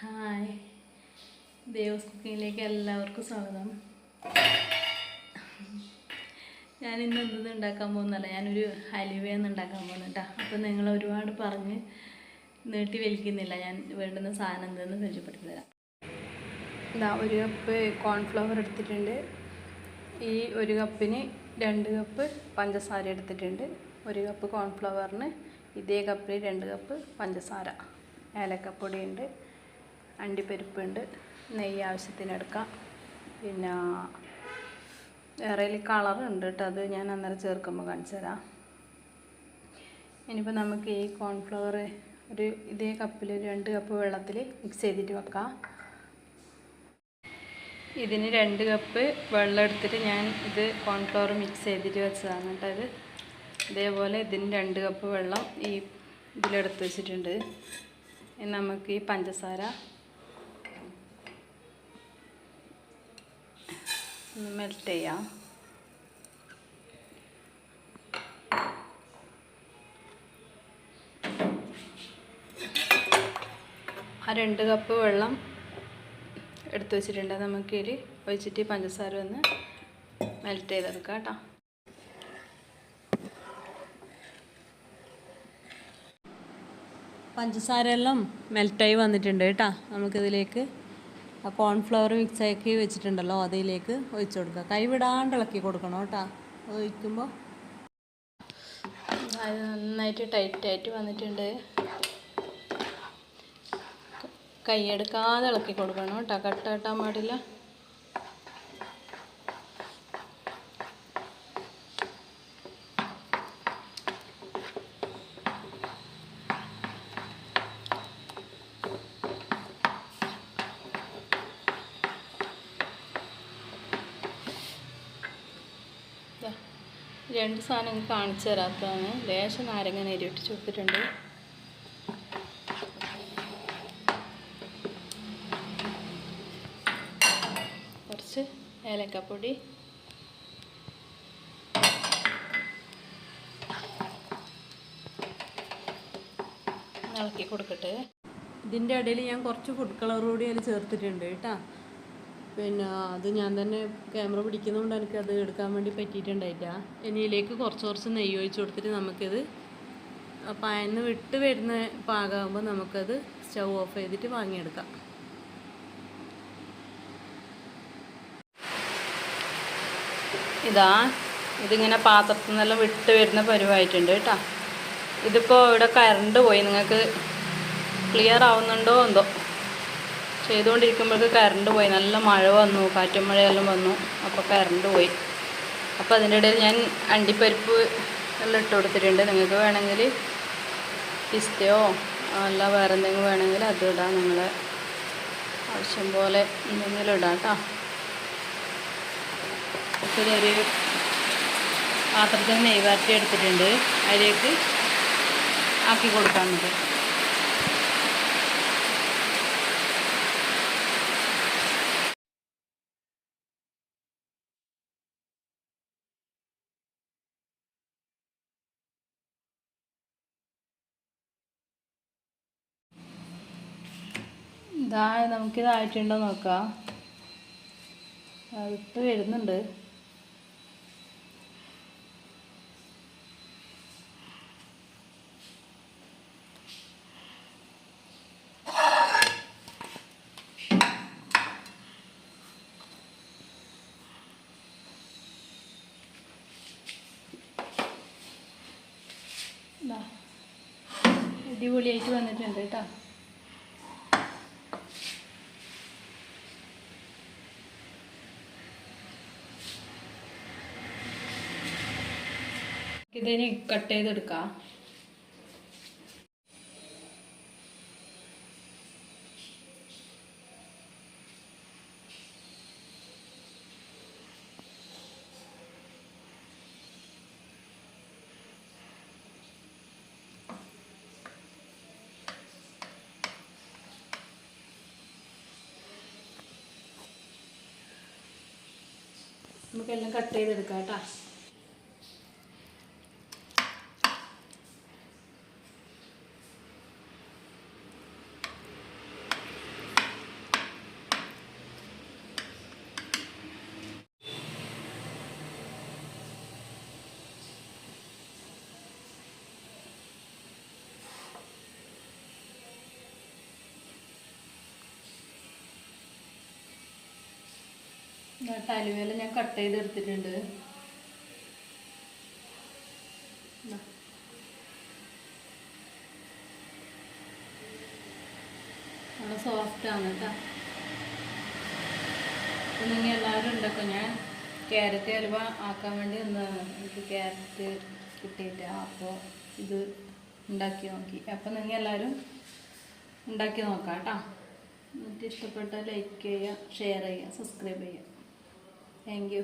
Hi, Devas കുക്കിങ്ങിലേക്ക് എല്ലാവർക്കും സ്വാഗതം. ഞാനിന്ന് എന്തൊന്നും ഉണ്ടാക്കാൻ പോകുന്നല്ല, ഞാനൊരു ഹലുവയൊന്നും ഉണ്ടാക്കാൻ പോകുന്നു കേട്ടോ. അപ്പോൾ നിങ്ങൾ ഒരുപാട് പറഞ്ഞ് നീട്ടി വലിക്കുന്നില്ല, ഞാൻ വേണ്ടുന്ന സാധനം എന്തെന്ന് പരിചയപ്പെടുത്തി തരാം. ഇതാ, ഒരു കപ്പ് കോൺഫ്ലവർ എടുത്തിട്ടുണ്ട്. ഈ ഒരു കപ്പിന് 2 കപ്പ് പഞ്ചസാര എടുത്തിട്ടുണ്ട്. ഒരു കപ്പ് കോൺഫ്ലവറിന് ഇതേ കപ്പിൽ 2 കപ്പ് പഞ്ചസാര. ഏലക്കപ്പൊടിയുണ്ട്, അണ്ടിപ്പരിപ്പുണ്ട്, നെയ്യ് ആവശ്യത്തിനെടുക്കാം. പിന്നെ വേറെ കളറുണ്ട് കേട്ടോ, അത് ഞാൻ അന്നേരം ചേർക്കുമ്പോൾ കാണിച്ചു തരാം. ഇനിയിപ്പോൾ നമുക്ക് ഈ കോൺഫ്ലവർ ഇതേ കപ്പിൽ 2 കപ്പ് വെള്ളത്തിൽ മിക്സ് ചെയ്തിട്ട് വെക്കാം. ഇതിന് 2 കപ്പ് വെള്ളം എടുത്തിട്ട് ഞാൻ ഇത് കോൺഫ്ലവർ മിക്സ് ചെയ്തിട്ട് വെച്ചതാണ് കേട്ടോ. ഇതേപോലെ ഇതിന് 2 കപ്പ് വെള്ളം ഈ ഇതിലെടുത്ത് വെച്ചിട്ടുണ്ട്. നമുക്ക് ഈ പഞ്ചസാര മെൽറ്റ് ചെയ്യാം. ആ 2 കപ്പ് വെള്ളം എടുത്ത് വെച്ചിട്ടുണ്ട്. നമുക്കിതിൽ ഒഴിച്ചിട്ട് പഞ്ചസാര ഒന്ന് മെൽറ്റ് ചെയ്തെടുക്കാം കേട്ടോ. പഞ്ചസാര എല്ലാം മെൽറ്റായി വന്നിട്ടുണ്ട് കേട്ടോ. നമുക്കിതിലേക്ക് ആ കോൺഫ്ലവർ മിക്സ് ആക്കി വെച്ചിട്ടുണ്ടല്ലോ, അതിലേക്ക് ഒഴിച്ചു കൊടുക്കുക. കൈ വിടാണ്ട് ഇളക്കി കൊടുക്കണം കേട്ടോ. ഒഴിക്കുമ്പോൾ അത് നന്നായിട്ട് ടൈറ്റായിട്ട് വന്നിട്ടുണ്ട്. കൈയെടുക്കാതെ ഇളക്കി കൊടുക്കണം കേട്ടോ, കട്ട കെട്ടാൻ പാടില്ല. രണ്ട് സാധനം കാണിച്ചു തരാത്തതാണ്. ലേശം നാരങ്ങ നീര് ഇട്ടിച്ച് കൊടുത്തിട്ടുണ്ട്. കുറച്ച് ഏലക്കപ്പൊടി, ഇളക്കി കൊടുക്കട്ടെ. ഇതിൻ്റെ ഇടയിൽ ഞാൻ കുറച്ച് ഫുഡ് കളർ കൂടി അതിൽ ചേർത്തിട്ടുണ്ട് കേട്ടോ. പിന്നെ അത് ഞാൻ തന്നെ ക്യാമറ പിടിക്കുന്നതുകൊണ്ട് എനിക്കത് എടുക്കാൻ വേണ്ടി പറ്റിയിട്ടുണ്ടായില്ല. ഇനിയിലേക്ക് കുറച്ച് നെയ്യ് ഒഴിച്ച് കൊടുത്തിട്ട് നമുക്കിത് പായന്ന് വിട്ട് വരുന്ന പാകമാകുമ്പോൾ നമുക്കത് സ്റ്റൗ ഓഫ് ചെയ്തിട്ട് വാങ്ങിയെടുക്കാം. ഇതിങ്ങനെ പാത്രത്തിൽ നിന്നെല്ലാം വിട്ട് വരുന്ന പരുവായിട്ടുണ്ട് കേട്ടോ. ഇതിപ്പോൾ ഇവിടെ കറണ്ട് പോയി. നിങ്ങൾക്ക് ക്ലിയർ ആവുന്നുണ്ടോ എന്തോ, ചെയ്തുകൊണ്ടിരിക്കുമ്പോഴേക്ക് കറണ്ട് പോയി. നല്ല മഴ വന്നു, കാറ്റും മഴയെല്ലാം വന്നു, അപ്പോൾ കറണ്ട് പോയി. അപ്പോൾ അതിൻ്റെ ഇടയിൽ ഞാൻ അണ്ടിപ്പരിപ്പ് എല്ലാം ഇട്ട് കൊടുത്തിട്ടുണ്ട്. നിങ്ങൾക്ക് വേണമെങ്കിൽ പിസ്തയോ അല്ല വേറെ എന്തെങ്കിലും വേണമെങ്കിൽ അത് ഇടാം. നിങ്ങളെ ആവശ്യം പോലെ എന്തെങ്കിലും ഇടാം കേട്ടോ. പിന്നെ ഒരു പാത്രത്തിൽ നെയ്യ് വരട്ടി എടുത്തിട്ടുണ്ട്, അതിലേക്ക് ആക്കി കൊടുക്കാനുണ്ട്. നമുക്കിതായിട്ടുണ്ടോ നോക്കാം. അതിട്ട് വരുന്നുണ്ട്. അടിപൊളിയായിട്ട് വന്നിട്ടുണ്ട് കേട്ടോ. ഇതിന് കട്ട് ചെയ്തെടുക്കാം. നമുക്കെല്ലാം കട്ട് ചെയ്തെടുക്കാം കേട്ടോ. ഹലുവയെല്ലാം ഞാൻ കട്ട് ചെയ്തെടുത്തിട്ടുണ്ട്. നല്ല സോഫ്റ്റാണ് കേട്ടോ. അപ്പം നിങ്ങൾ എല്ലാവരും ഉണ്ടാക്കും. ഞാൻ ക്യാരറ്റ് ഹലുവ ആക്കാൻ വേണ്ടി ഒന്നാണ്, എനിക്ക് ക്യാരറ്റ് കിട്ടിയിട്ട് അപ്പോൾ ഇത് ഉണ്ടാക്കി നോക്കി. അപ്പം നിങ്ങൾ എല്ലാവരും ഉണ്ടാക്കി നോക്കാം കേട്ടോ. എന്നിട്ട് ഇഷ്ടപ്പെട്ടാൽ ലൈക്ക് ചെയ്യുക, ഷെയർ ചെയ്യുക, സബ്സ്ക്രൈബ് ചെയ്യുക. Thank you.